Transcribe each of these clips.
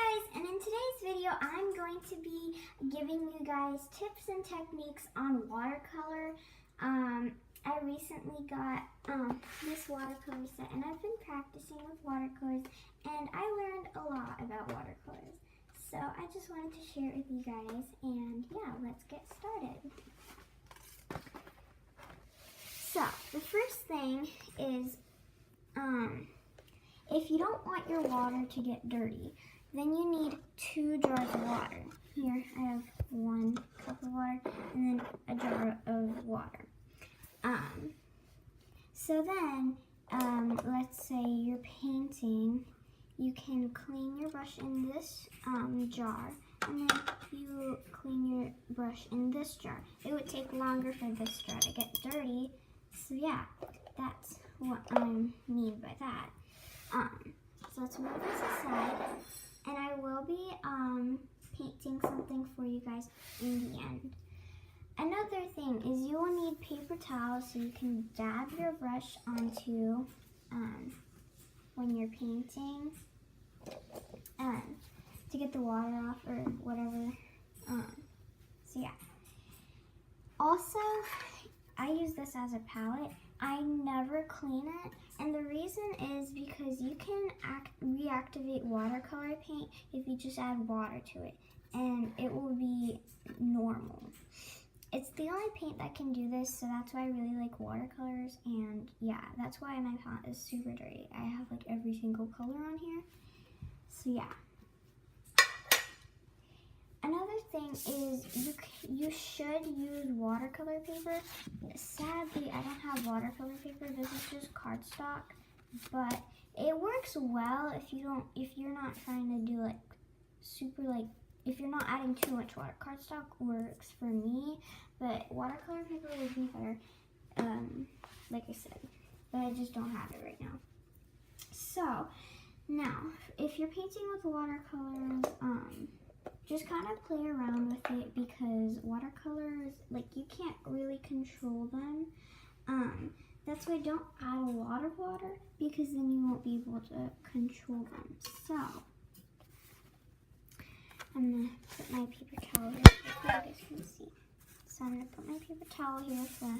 Hi guys, and in today's video I'm going to be giving you guys tips and techniques on watercolor. I recently got this watercolor set and I've been practicing with watercolors and I learned a lot about watercolors. So I just wanted to share it with you guys and yeah, let's get started. So the first thing is if you don't want your water to get dirty, then you need 2 jars of water. Here I have 1 cup of water and then a jar of water. So then, let's say you're painting, you can clean your brush in this jar, and then you clean your brush in this jar. It would take longer for this jar to get dirty, so yeah, that's what I mean by that. So let's move this aside, and I will be painting something for you guys in the end. Another thing is you will need paper towels so you can dab your brush onto when you're painting to get the water off or whatever. So yeah. Also, I use this as a palette. I never clean it, and the reason is because you can reactivate watercolor paint if you just add water to it, and it will be normal. It's the only paint that can do this, so that's why I really like watercolors, and yeah, that's why my palette is super dirty. I have like every single color on here, so yeah. Another thing is you should use watercolor paper. Sadly, I don't have watercolor paper. This is just cardstock, but it works well if you're not trying to do like super like if you're not adding too much water. Cardstock works for me, but watercolor paper would be better. Like I said, but I just don't have it right now. So now, if you're painting with watercolors, just kind of play around with it because watercolors, like, you can't really control them. That's why don't add a lot of water because then you won't be able to control them. So I'm gonna put my paper towel here so you guys can see. So I'm gonna put my paper towel here for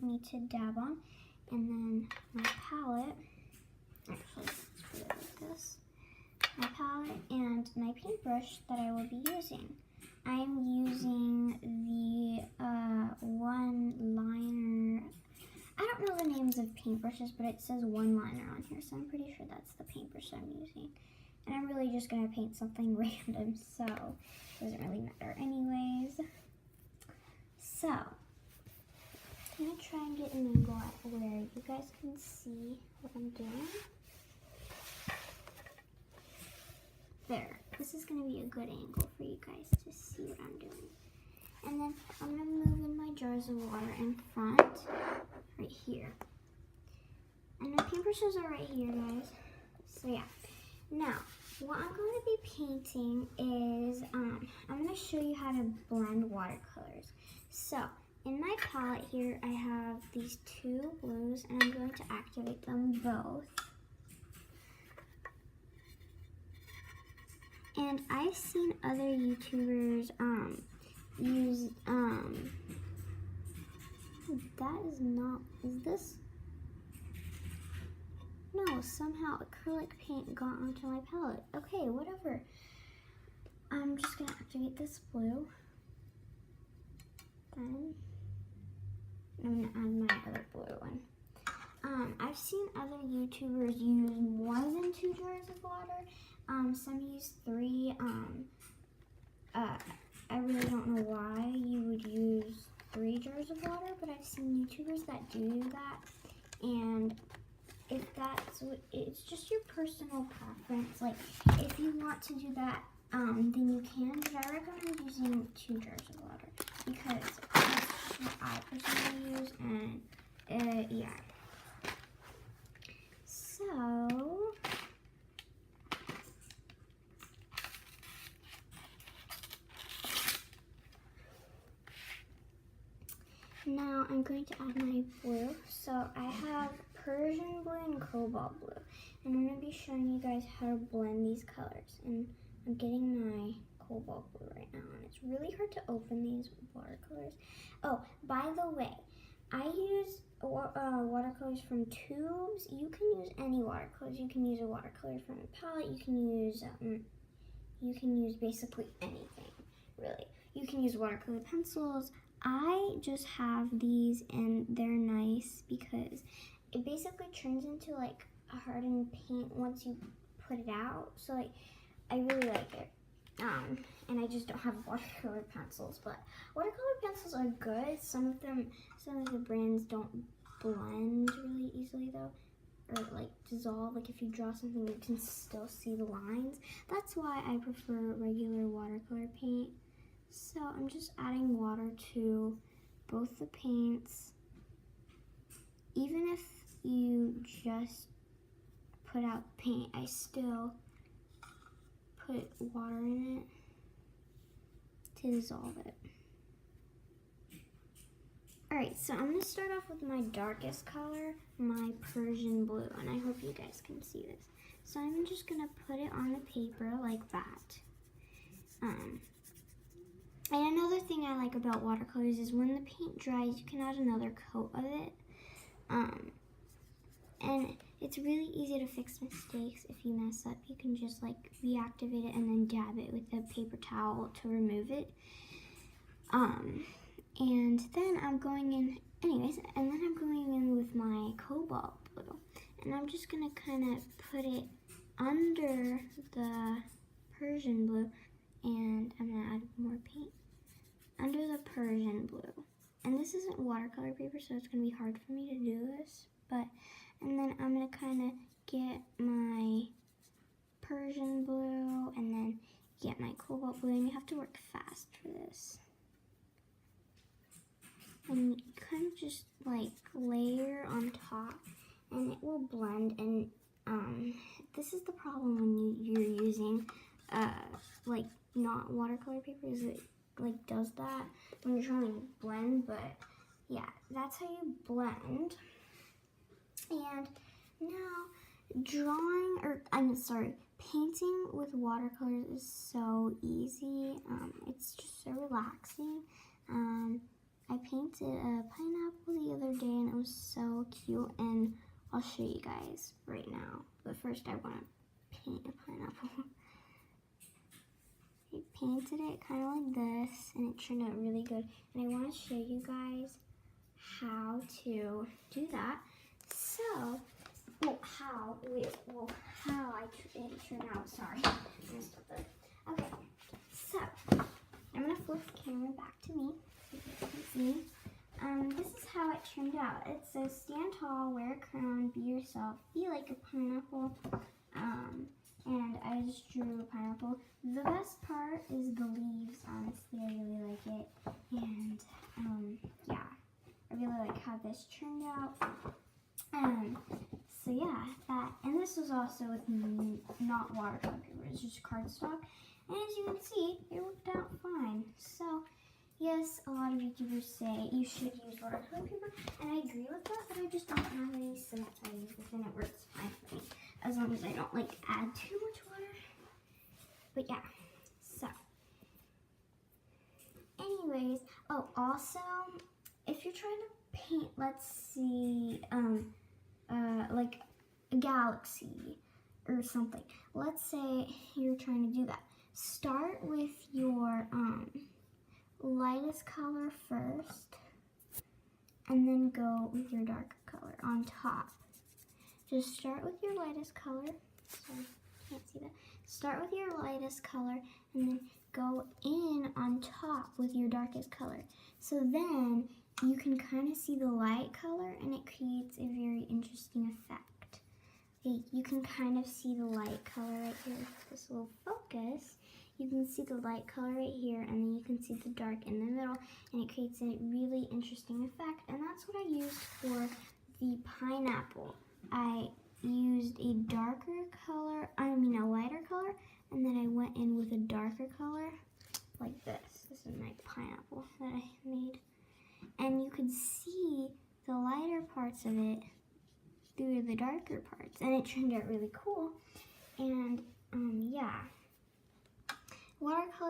me to dab on, and then my palette. Actually, let's put it like this. My palette and my paintbrush that I will be using. I'm using the one liner. I don't know the names of paintbrushes, but it says one liner on here, so I'm pretty sure that's the paintbrush I'm using. And I'm really just gonna paint something random, so it doesn't really matter anyways. So I'm gonna try and get an angle at where you guys can see what I'm doing. There, this is going to be a good angle for you guys to see what I'm doing. And then I'm going to move in my jars of water in front, right here. And my paintbrushes are right here, guys. So yeah. Now, what I'm going to be painting is, I'm going to show you how to blend watercolors. So, in my palette here, I have these 2 blues, and I'm going to activate them both. And I've seen other YouTubers use that is not, is this? No, somehow acrylic paint got onto my palette. Okay, whatever. I'm just gonna activate this blue. Then I'm gonna add my other blue one. I've seen other YouTubers use more than 2 jars of water. Some use 3. I really don't know why you would use 3 jars of water, but I've seen YouTubers that do that. And if that's what, it's just your personal preference. Like, if you want to do that, then you can. But I recommend using 2 jars of water because that's what I personally use. And yeah. So now I'm going to add my blue. So I have Persian blue and cobalt blue. And I'm going to be showing you guys how to blend these colors. And I'm getting my cobalt blue right now, and it's really hard to open these watercolors. Oh, by the way, I use watercolors from tubes. You can use any watercolors. You can use a watercolor from a palette. You can use basically anything, really. You can use watercolor pencils. I just have these, and they're nice because it basically turns into like a hardened paint once you put it out. So like, I really like it. And I just don't have watercolor pencils, but watercolor pencils are good. Some of the brands don't blend really easily though, or like dissolve. Like if you draw something, you can still see the lines. That's why I prefer regular watercolor paint. So I'm just adding water to both the paints. Even if you just put out the paint, I still put water in it to dissolve it. Alright, so I'm going to start off with my darkest color, my Persian blue, and I hope you guys can see this. So I'm just going to put it on the paper like that. And another thing I like about watercolors is when the paint dries, you can add another coat of it. And it's really easy to fix mistakes. If you mess up, you can just like reactivate it and then dab it with a paper towel to remove it. And then I'm going in, and then I'm going in with my cobalt blue. And I'm just gonna kind of put it under the Persian blue, and I'm gonna add more paint under the Persian blue. And this isn't watercolor paper, so it's gonna be hard for me to do this, and then I'm gonna kind of get my Persian blue and then get my cobalt blue, and you have to work fast for this. And you kind of just like layer on top, and it will blend. And this is the problem when you're using like not watercolor paper, is it like does that when you're trying to blend. But yeah, that's how you blend. And now painting with watercolors is so easy. It's just so relaxing. I painted a pineapple the other day, and it was so cute, and I'll show you guys right now. But first I want to paint a pineapple. I painted it kind of like this, and it turned out really good. And I want to show you guys how to do that. So, how it turned out. Sorry, I messed up there. Okay, so I'm gonna flip the camera back to me so you guys can see. This is how it turned out. It says, "Stand tall, wear a crown, be yourself, be like a pineapple." And I just drew a pineapple. The best part is the leaves. Honestly, I really like it. And yeah, I really like how this turned out. So yeah, and this was also with not watercolor paper, it's just cardstock. And as you can see, it worked out fine. So yes, a lot of YouTubers say you should use watercolor paper, and I agree with that, but I just don't have any, so I use this, and it works fine for me, as long as I don't like add too much water. But yeah, so anyways, oh, also, if you're trying to paint, let's see, like a galaxy or something. Let's say you're trying to do that. Start with your lightest color first, and then go with your darker color on top. Just start with your lightest color. Sorry, can't see that. Start with your lightest color, and then go in on top with your darkest color. So then you can kind of see the light color, and it creates a very interesting effect. You can kind of see the light color right here. This little focus, you can see the light color right here, and then you can see the dark in the middle, and it creates a really interesting effect. And that's what I used for the pineapple. I used a a lighter color, and then I went in with a darker color, like this. This is my pineapple that I made. And you could see the lighter parts of it through the darker parts, and it turned out really cool. And yeah,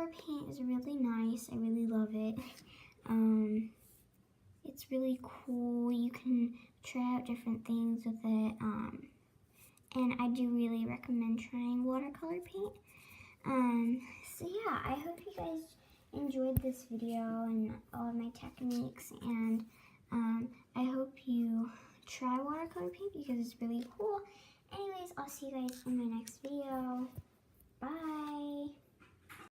watercolor paint is really nice. I really love it. It's really cool. You can try out different things with it. And I do really recommend trying watercolor paint. So yeah, I hope you guys enjoyed this video and all of my techniques, and I hope you try watercolor paint because it's really cool. Anyways, I'll see you guys in my next video. Bye!